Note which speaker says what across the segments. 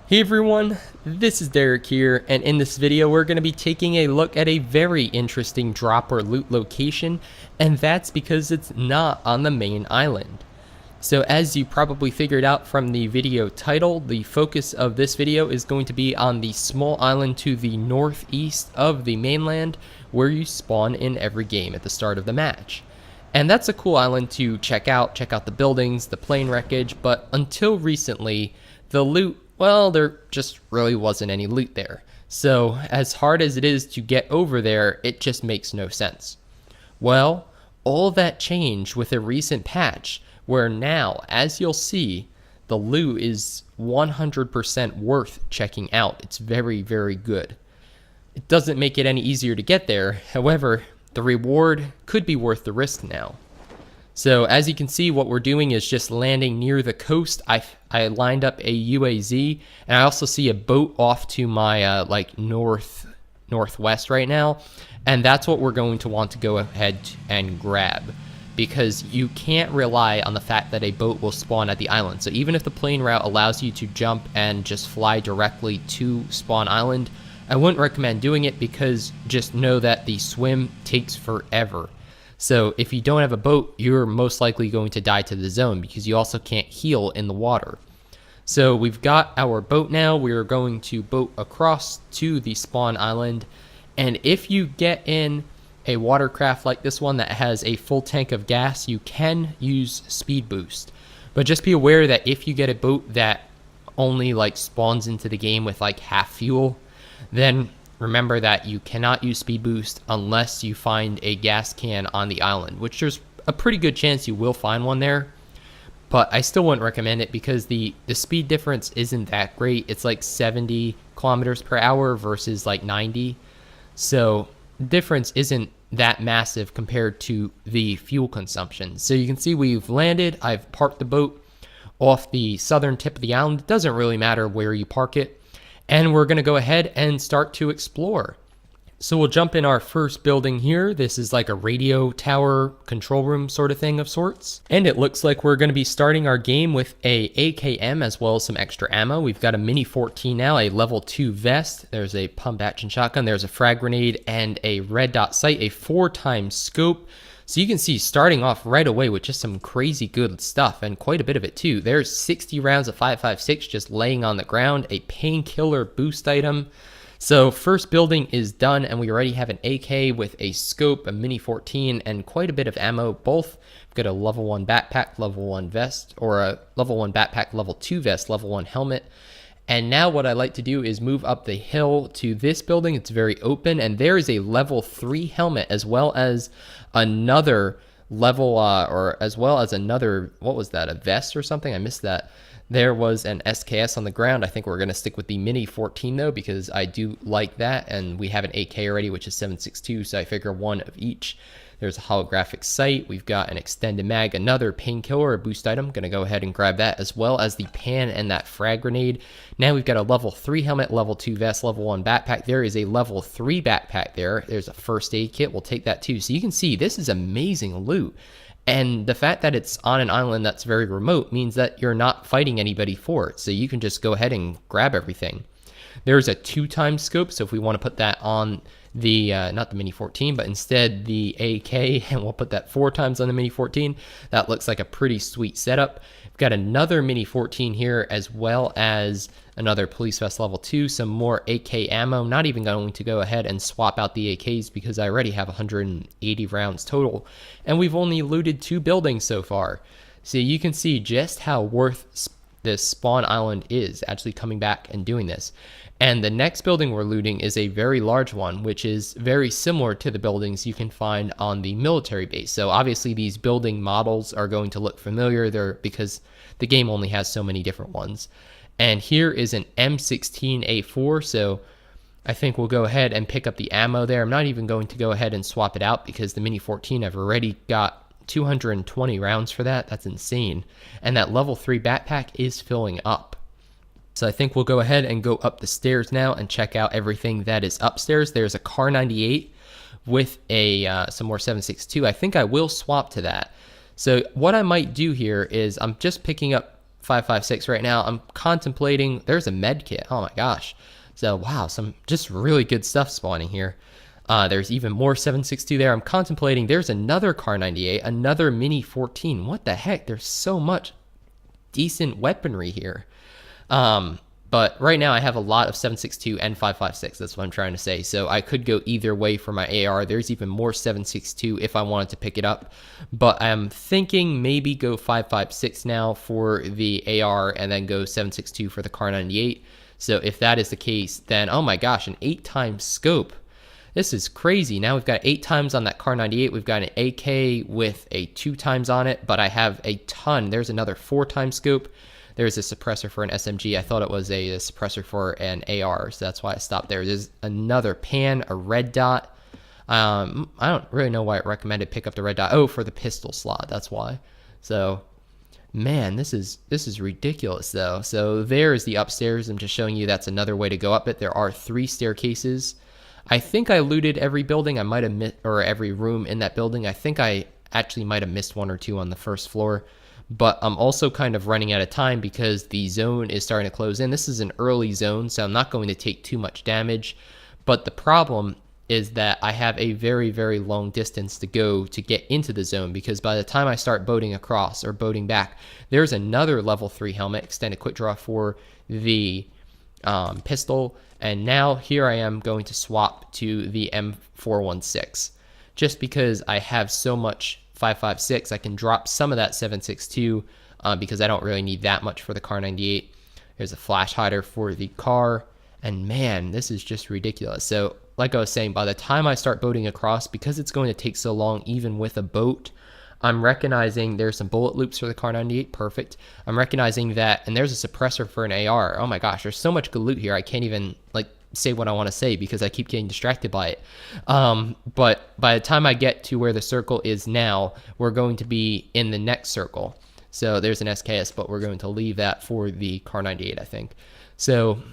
Speaker 1: Hey everyone, this is Derek here, and in this video we're going to be taking a look at a very interesting drop or loot location, and that's because it's not on the main island. So as you probably figured out from the video title, the focus of this video is going to be on the small island to the northeast of the mainland, where you spawn in every game at the start of the match. And that's a cool island to check out the buildings, the plane wreckage, but until recently, the loot, well, there just really wasn't any loot there. So as hard as it is to get over there, it just makes no sense. Well, all that changed with a recent patch where now, as you'll see, the loot is 100% worth checking out. It's very, very good. It doesn't make it any easier to get there. However, the reward could be worth the risk now. So as you can see, what we're doing is just landing near the coast. I lined up a UAZ, and I also see a boat off to my northwest right now, and that's what we're going to want to go ahead and grab, because you can't rely on the fact that a boat will spawn at the island. So even if the plane route allows you to jump and just fly directly to spawn island, I wouldn't recommend doing it, because just know that the swim takes forever. So if you don't have a boat, you're most likely going to die to the zone, because you also can't heal in the water. So we've got our boat now. We're going to boat across to the spawn island. And if you get in a watercraft like this one that has a full tank of gas, you can use speed boost. But just be aware that if you get a boat that only spawns into the game with half fuel, then remember that you cannot use speed boost unless you find a gas can on the island, which there's a pretty good chance you will find one there. But I still wouldn't recommend it, because the speed difference isn't that great. It's 70 kilometers per hour versus 90. So the difference isn't that massive compared to the fuel consumption. So you can see we've landed. I've parked the boat off the southern tip of the island. It doesn't really matter where you park it. And we're going to go ahead and start to explore. So we'll jump in our first building here. This is like a radio tower control room sort of thing of sorts. And it looks like we're going to be starting our game with a AKM as well as some extra ammo. We've got a Mini 14 now, a level 2 vest. There's a pump action shotgun. There's a frag grenade and a red dot sight, a 4x scope. So you can see starting off right away with just some crazy good stuff, and quite a bit of it too. There's 60 rounds of 5.56 just laying on the ground, a painkiller boost item. So first building is done, and we already have an AK with a scope, a Mini 14, and quite a bit of ammo. Both got a level 1 backpack, level 1 vest, or a level 1 backpack, level 2 vest, level 1 helmet. And now what I like to do is move up the hill to this building. It's very open, and there is a level 3 helmet as well as another level, what was that, a vest or something? I missed that. There was an SKS on the ground. I think we're going to stick with the Mini 14 though, because I do like that, and we have an AK already, which is 7.62, so I figure one of each. There's a holographic sight. We've got an extended mag, another painkiller, a boost item. Going to go ahead and grab that, as well as the pan and that frag grenade. Now we've got a level 3 helmet, level 2 vest, level 1 backpack. There is a level 3 backpack there. There's a first aid kit. We'll take that too. So you can see this is amazing loot. And the fact that it's on an island that's very remote means that you're not fighting anybody for it. So you can just go ahead and grab everything. There's a 2x scope, so if we want to put that on the, not the Mini 14, but instead the AK, and we'll put that 4x on the Mini 14, that looks like a pretty sweet setup. We've got another Mini 14 here, as well as another police vest level 2, some more AK ammo. Not even going to go ahead and swap out the AKs, because I already have 180 rounds total, and we've only looted 2 buildings so far. So you can see just how worth this spawn island is, actually coming back and doing this. And the next building we're looting is a very large one, which is very similar to the buildings you can find on the military base. So obviously these building models are going to look familiar there, because the game only has so many different ones. And here is an M16A4, so I think we'll go ahead and pick up the ammo there. I'm not even going to go ahead and swap it out, because the Mini 14, I've already got 220 rounds for that. That's insane. And that level 3 backpack is filling up. So I think we'll go ahead and go up the stairs now and check out everything that is upstairs. There's a Car 98 with a some more 7.62. I think I will swap to that. So what I might do here is I'm just picking up 5.56 right now. I'm contemplating, there's a med kit. Oh my gosh. So wow, some just really good stuff spawning here. There's even more 7.62 there. I'm contemplating, there's another Car 98, another Mini 14. What the heck? There's so much decent weaponry here. But right now I have a lot of 7.62 and 5.56. That's what I'm trying to say. So I could go either way for my AR. There's even more 7.62 if I wanted to pick it up. But I'm thinking maybe go 5.56 now for the AR and then go 7.62 for the Car 98. So if that is the case, then oh my gosh, an 8x scope. This is crazy. Now we've got 8x on that Car 98. We've got an AK with a 2x on it, but I have a ton. There's another 4x scope. There's a suppressor for an SMG. I thought it was a suppressor for an AR, so that's why I stopped there. There's another pan, a red dot. I don't really know why it recommended pick up the red dot. Oh, for the pistol slot, that's why. So, man, this is ridiculous, though. So there is the upstairs. I'm just showing you that's another way to go up it. There are 3 staircases. I think I looted every building. I might have missed, or every room in that building. I think I actually might have missed 1 or 2 on the first floor. But I'm also kind of running out of time because the zone is starting to close in. This is an early zone, so I'm not going to take too much damage. But the problem is that I have a very, very long distance to go to get into the zone, because by the time I start boating across or boating back, there's another level 3 helmet, extended quick draw for the pistol. And now here I am going to swap to the M416. Just because I have so much 5.56, I can drop some of that 7.62 because I don't really need that much for the Car 98. There's a flash hider for the car, and man, this is just ridiculous. So like I was saying, by the time I start boating across, because it's going to take so long even with a boat, I'm recognizing there's some bullet loops for the Car 98, perfect. I'm recognizing that, and there's a suppressor for an AR. Oh my gosh, there's so much good loot here, I can't even like say what I want to say because I keep getting distracted by it. But by the time I get to where the circle is now, we're going to be in the next circle. So there's an SKS, but we're going to leave that for the Car 98, I think. So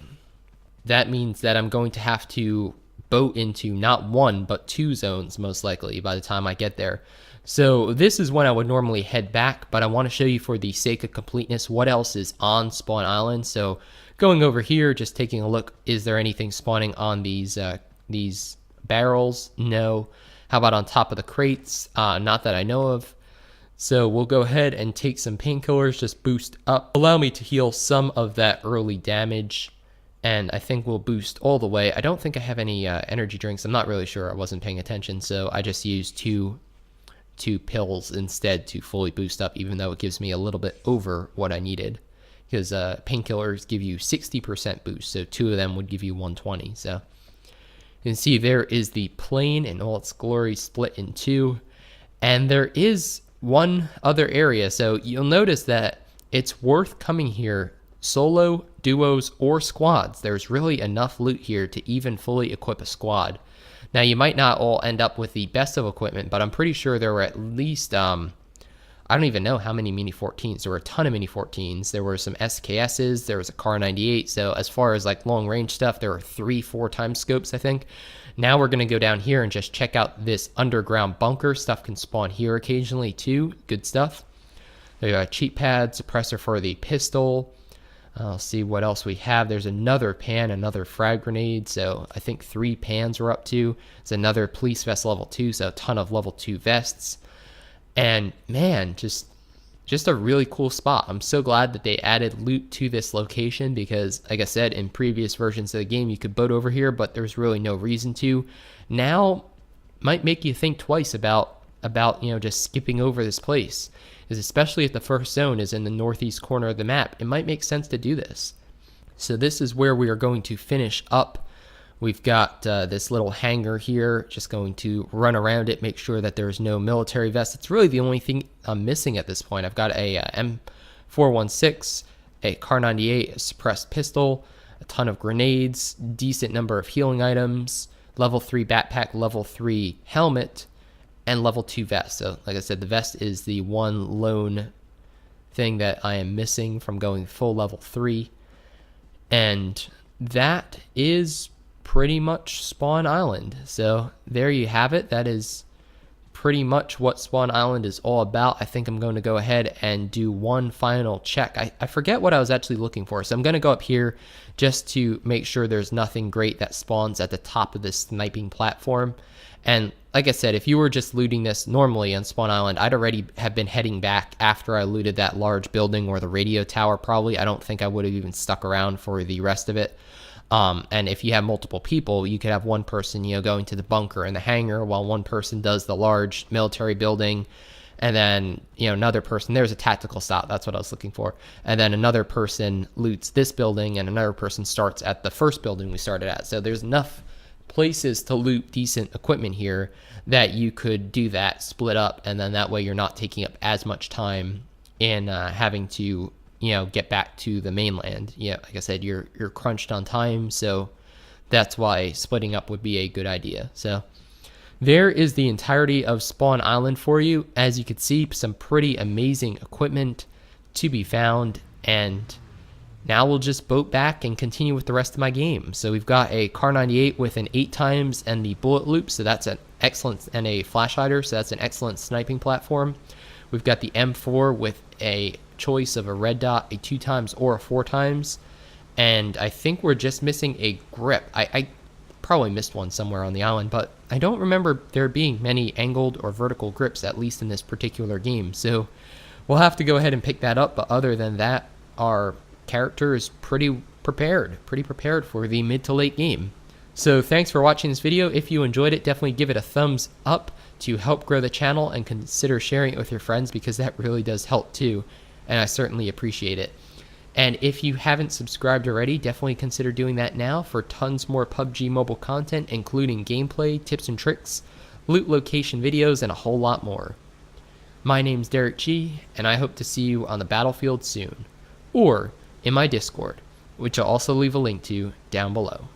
Speaker 1: that means that I'm going to have to boat into not 1, but 2 zones, most likely, by the time I get there. So this is when I would normally head back, but I want to show you, for the sake of completeness, what else is on Spawn Island. So going over here, just taking a look, is there anything spawning on these barrels? No. How about on top of the crates? Not that I know of. So we'll go ahead and take some painkillers, just boost up. Allow me to heal some of that early damage, and I think we'll boost all the way. I don't think I have any energy drinks. I'm not really sure. I wasn't paying attention, so I just used two pills instead to fully boost up, even though it gives me a little bit over what I needed. Because painkillers give you 60% boost, so 2 of them would give you 120. So you can see there is the plane in all its glory, split in 2. And there is one other area, so you'll notice that it's worth coming here solo, duos, or squads. There's really enough loot here to even fully equip a squad. Now, you might not all end up with the best of equipment, but I'm pretty sure there were at least, I don't even know how many Mini 14s. There were a ton of Mini 14s. There were some SKSs. There was a Car 98. So as far as like long range stuff, there were 3-4 times scopes, I think. Now we're going to go down here and just check out this underground bunker. Stuff can spawn here occasionally too. Good stuff. There are cheat pad, suppressor for the pistol. I'll see what else we have. There's another pan, another frag grenade. So I think 3 pans we're up to. There's another police vest level 2. So a ton of level 2 vests. And man, just a really cool spot. I'm so glad that they added loot to this location, because like I said, in previous versions of the game, you could boat over here, but there's really no reason to. Now might make you think twice about just skipping over this place, is especially if the first zone is in the northeast corner of the map. It might make sense to do this. So this is where we are going to finish up. We've got this little hangar here, just going to run around it, make sure that there's no military vest. It's really the only thing I'm missing at this point. I've got a M416, a Car 98, a suppressed pistol, a ton of grenades, decent number of healing items, level 3 backpack, level 3 helmet, and level 2 vest. So like I said, the vest is the one lone thing that I am missing from going full level 3. And that is pretty much Spawn Island. So there you have it. That is pretty much what Spawn Island is all about. I think I'm going to go ahead and do one final check. I forget what I was actually looking for, so I'm going to go up here just to make sure there's nothing great that spawns at the top of this sniping platform. And like I said, if you were just looting this normally on Spawn Island, I'd already have been heading back after I looted that large building or the radio tower probably. I don't think I would have even stuck around for the rest of it. And if you have multiple people, you could have one person, going to the bunker and the hangar while one person does the large military building. And then, another person, there's a tactical stop. That's what I was looking for. And then another person loots this building and another person starts at the first building we started at. So there's enough places to loot decent equipment here that you could do that, split up. And then that way you're not taking up as much time in having to get back to the mainland. Like I said, you're crunched on time, so that's why splitting up would be a good idea. So there is the entirety of Spawn Island for you. As you can see, some pretty amazing equipment to be found, and now we'll just boat back and continue with the rest of my game. So we've got a Car 98 with an 8x and the bullet loop, so that's an excellent, and a flash hider, so that's an excellent sniping platform. We've got the M4 with a choice of a red dot, a 2x or a 4x, and I think we're just missing a grip. I probably missed one somewhere on the island, but I don't remember there being many angled or vertical grips, at least in this particular game, so we'll have to go ahead and pick that up. But other than that, our character is pretty prepared for the mid to late game. So thanks for watching this video. If you enjoyed it, definitely give it a thumbs up to help grow the channel, and consider sharing it with your friends, because that really does help too, and I certainly appreciate it. And if you haven't subscribed already, definitely consider doing that now for tons more PUBG mobile content, including gameplay, tips and tricks, loot location videos, and a whole lot more. My name's Derek G, and I hope to see you on the battlefield soon, or in my Discord, which I'll also leave a link to down below.